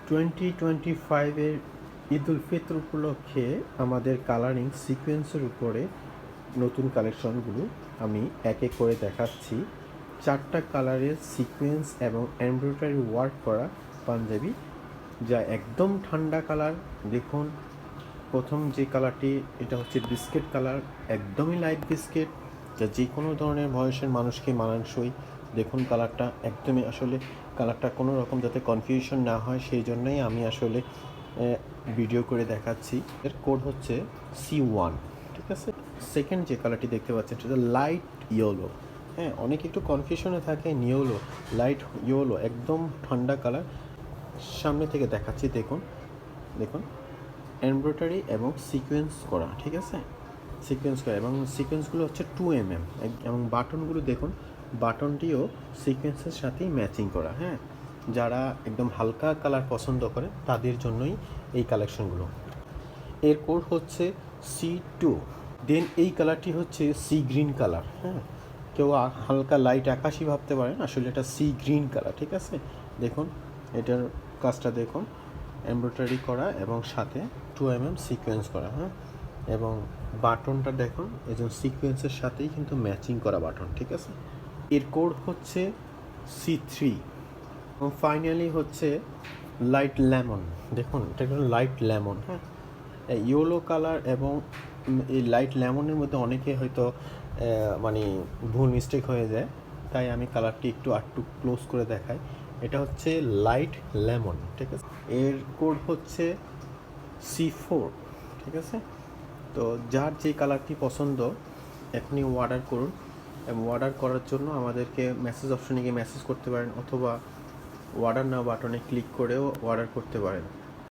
2025-এর ঈদ উল ফিতর উপলক্ষে আমাদের কালারিং সিকোয়েন্সের উপরে নতুন কালেকশনগুলো আমি এক এক করে দেখাচ্ছি। 4টা কালারের সিকোয়েন্স এবং এমব্রয়ডারি ওয়ার্ক করা পাঞ্জাবি, যা একদম ঠান্ডা কালার। দেখুন, প্রথম যে কালারটি, এটা হচ্ছে বিস্কিট কালার, একদমই লাইট বিস্কিট, যা যে কোনো ধরনের বয়সের মানুষকে মানানসই। দেখুন কালারটা একদমই, আসলে কালারটা কোনো রকম যাতে কনফিউশন না হয় সেই জন্যই আমি আসলে ভিডিও করে দেখাচ্ছি। এর কোড হচ্ছে C1, ঠিক আছে। সেকেন্ড যে কালারটি দেখতে পাচ্ছেন সেটা লাইট ইয়েলো। হ্যাঁ, অনেক একটু কনফিউশনে থাকে ইয়েলো, লাইট ইয়েলো, একদম ঠান্ডা কালার। সামনে থেকে দেখাচ্ছি, দেখুন দেখুন এমব্রয়ডারি এবং সিকোয়েন্স করা, ঠিক আছে, সিকোয়েন্স করা, এবং সিকোয়েন্সগুলো হচ্ছে 2mm, এবং বাটনগুলো দেখুন, বাটনটিও সিকোয়েন্সের সাথেই ম্যাচিং করা। হ্যাঁ, যারা একদম হালকা কালার পছন্দ করে তাদের জন্যই এই কালেকশনগুলো। এর কোড হচ্ছে C2। দেন এই কালারটি হচ্ছে সি গ্রিন কালার। হ্যাঁ, কেউ হালকা লাইট আকাশি ভাবতে পারেন, আসলে এটা সি গ্রিন কালার, ঠিক আছে। দেখুন এটার কাজটা দেখুন, এমব্রয়ডারি করা এবং সাথে 2mm সিকোয়েন্স করা। হ্যাঁ, এবং বাটনটা দেখুন, এই যে সিকোয়েন্সের সাথেই কিন্তু ম্যাচিং করা বাটন, ঠিক আছে। এর কোড হচ্ছে C3। এবং ফাইনালি হচ্ছে লাইট লেমন। দেখুন এটা একটা লাইট লেমন। হ্যাঁ, ইয়েলো কালার এবং এই লাইট লেমনের মধ্যে অনেকে হয়তো মানে ভুল মিস্টেক হয়ে যায়, তাই আমি কালারটি একটু ক্লোজ করে দেখাই। এটা হচ্ছে লাইট লেমন, ঠিক আছে। এর কোড হচ্ছে C4, ঠিক আছে। তো যার যে কালারটি পছন্দ এখনই অর্ডার করুন, এবং অর্ডার করার জন্য আমাদেরকে মেসেজ অপশনে গিয়ে মেসেজ করতে পারেন, অথবা অর্ডার নাও বাটনে ক্লিক করেও অর্ডার করতে পারেন।